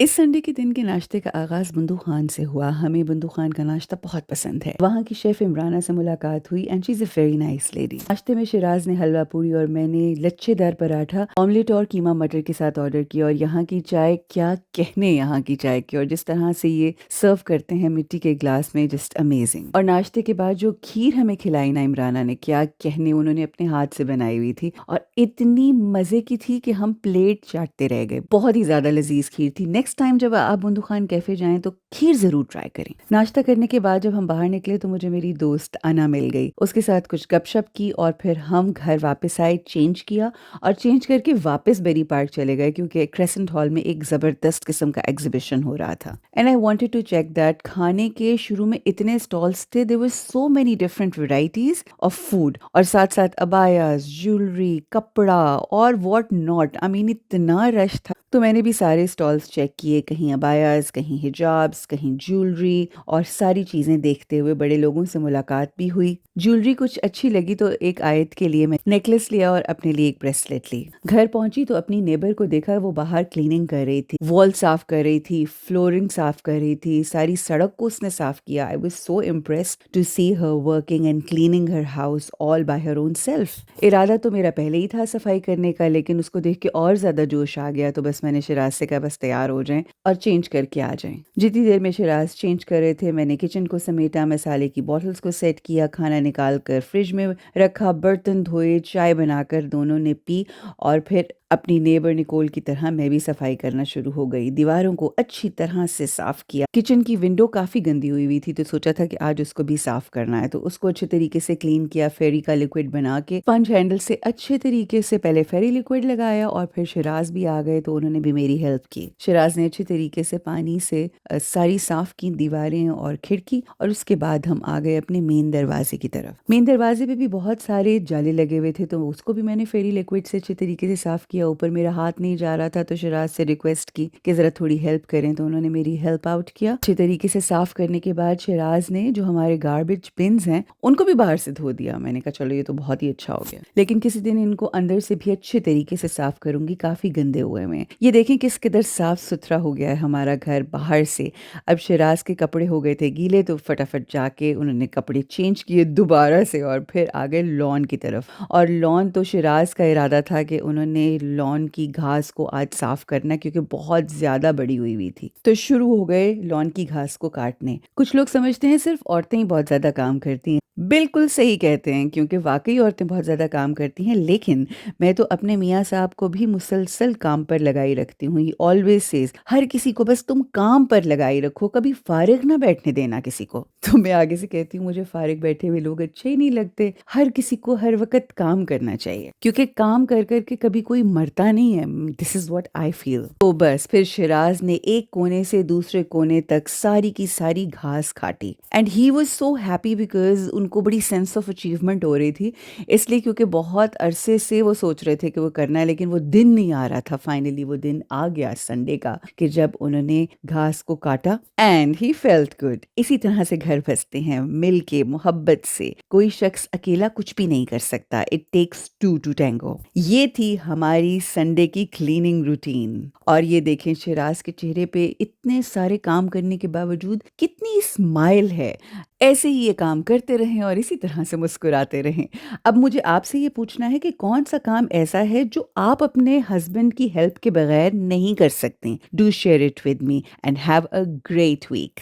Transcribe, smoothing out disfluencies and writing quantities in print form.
इस संडे के दिन के नाश्ते का आगाज बुंदू खान से हुआ। हमें बुंदू खान का नाश्ता बहुत पसंद है। वहाँ की शेफ इमराना से मुलाकात हुई and she is a very nice lady. नाश्ते में शिराज ने हलवा पूरी और मैंने लच्छेदार पराठा, ऑमलेट और कीमा मटर के साथ ऑर्डर किया। और यहाँ की चाय, क्या कहने यहाँ की चाय की, और जिस तरह से ये सर्व करते हैं मिट्टी के ग्लास में, जस्ट अमेजिंग। और नाश्ते के बाद जो खीर हमें खिलाई ना इमराना ने, क्या कहने, उन्होंने अपने हाथ से बनाई हुई थी और इतनी मजे की थी कि हम प्लेट चाटते रह गए। बहुत ही ज्यादा लजीज खीर थी। नेक्स्ट टाइम जब आप बुंदू खान कैफे जाएं तो खीर जरूर ट्राई करें। नाश्ता करने के बाद जब हम बाहर निकले तो मुझे मेरी दोस्त अना मिल गई। उसके साथ कुछ गपशप की और फिर हम घर वापस आए, चेंज किया और चेंज करके वापस बेरी पार्क चले गए क्योंकि क्रेसेंट हॉल में एक जबरदस्त किस्म का एग्जीबिशन हो रहा था। And I wanted to check that. खाने के शुरू में इतने स्टॉल्स थे, there were so many different varieties of food और साथ साथ अबायास, ज्वेलरी, कपड़ा और व्हाट नॉट। आई मीन इतना रश था। तो मैंने भी सारे स्टॉल्स चेक किए, कहीं अबायास, कहीं हिजाब्स, कहीं ज्वेलरी, और सारी चीजें देखते हुए बड़े लोगों से मुलाकात भी हुई। ज्वेलरी कुछ अच्छी लगी तो एक आयत के लिए मैं नेकलेस लिया और अपने लिए एक ब्रेसलेट ली। घर पहुंची तो अपनी नेबर को देखा, वो बाहर क्लीनिंग कर रही थी, वॉल साफ कर रही थी, फ्लोरिंग साफ कर रही थी, सारी सड़क को उसने साफ किया। I was so impressed to see her working and cleaning her house all by her own self. इरादा तो मेरा पहले ही था सफाई करने का, लेकिन उसको देख के और ज्यादा जोश आ गया। तो बस मैंने शिराज से कहा बस तैयार हो जाएं और चेंज करके आ जाएं। जितनी देर में शिराज चेंज कर रहे थे मैंने किचन को समेटा, मसाले की बॉटल्स को सेट किया, खाना निकाल कर फ्रिज में रखा, बर्तन धोए, चाय बनाकर दोनों ने पी और फिर अपनी नेबर निकोल की तरह मैं भी सफाई करना शुरू हो गई। दीवारों को अच्छी तरह से साफ किया। किचन की विंडो काफी गंदी हुई थी तो सोचा था कि आज उसको भी साफ करना है, तो उसको अच्छे तरीके से क्लीन किया। फेरी का लिक्विड बना के स्पंज हैंडल से अच्छे तरीके से पहले फेरी लिक्विड लगाया और फिर शिराज भी आ गए तो उन्होंने भी मेरी हेल्प की। शिराज ने अच्छे तरीके से पानी से सारी साफ की दीवारें और खिड़की, और उसके बाद हम आ गए अपने मेन दरवाजे की तरफ। मेन दरवाजे पे भी बहुत सारे जाले लगे हुए थे तो उसको भी मैंने फेरी लिक्विड से अच्छे तरीके से साफ किया। ऊपर मेरा हाथ नहीं जा रहा था तो शिराज से रिक्वेस्ट की कि जरा थोड़ी हेल्प करें, तो उन्होंने मेरी हेल्प आउट किया। अच्छे तरीके से साफ करने के बाद शिराज ने जो हमारे गार्बेज बिन्स हैं उनको भी बाहर से धो दिया। मैंने कहा चलो ये तो बहुत ही अच्छा हो गया, लेकिन किसी दिन इनको अंदर से भी अच्छे तरीके से साफ करूंगी, काफी गंदे हुए हैं। ये देखें किस कदर साफ सुथरा हो गया है हमारा घर बाहर से। अब शिराज के कपड़े हो गए थे गीले तो फटाफट जाके उन्होंने कपड़े चेंज किए दोबारा से और फिर आ गए लॉन की तरफ। और लॉन तो शिराज का इरादा था कि उन्होंने लॉन की घास को आज साफ करना क्योंकि बहुत ज्यादा बड़ी हुई थी। तो शुरू हो गए लॉन की घास को काटने। कुछ लोग समझते हैं सिर्फ औरतें ही बहुत ज्यादा काम करती हैं। बिल्कुल सही कहते हैं क्योंकि वाकई औरतें बहुत ज्यादा काम करती हैं, लेकिन मैं तो अपने मियाँ साहब को भी मुसलसल काम पर लगाई रखती हूँ। ही ऑलवेज सेज हर किसी को बस तुम काम पर लगाई रखो, कभी फारिग ना बैठने देना किसी को। तो मैं आगे से कहती हूँ मुझे फारिग बैठे हुए लोग अच्छे ही नहीं लगते। हर किसी को हर वक्त काम करना चाहिए क्योंकि काम कर करके कभी कोई मरता नहीं है। This is what I feel. तो बस फिर शिराज ने एक कोने से दूसरे कोने तक सारी की सारी घास काटी and he was so happy because उनको बड़ी सेंस ऑफ अचीवमेंट हो रही थी। इसलिए क्योंकि बहुत अरसे से वो सोच रहे थे कि वो करना है, लेकिन वो दिन नहीं आ रहा था। फाइनली वो दिन आ गया संडे का कि जब उन्होंने घास को काटा एंड ही फेल्ट गुड। इसी तरह से घर बसते हैं मिल के, मोहब्बत से। कोई शख्स अकेला कुछ भी नहीं कर सकता। It takes two to tango. ये थी हमारी संडे की क्लीनिंग रूटीन। और ये देखें शिराज के चेहरे पे इतने सारे काम करने के बावजूद कितनी स्माइल है। ऐसे ही ये काम करते रहें और इसी तरह से मुस्कुराते रहें। अब मुझे आपसे ये पूछना है कि कौन सा काम ऐसा है जो आप अपने हस्बैंड की हेल्प के बगैर नहीं कर सकते। Do share it with me and have a great week.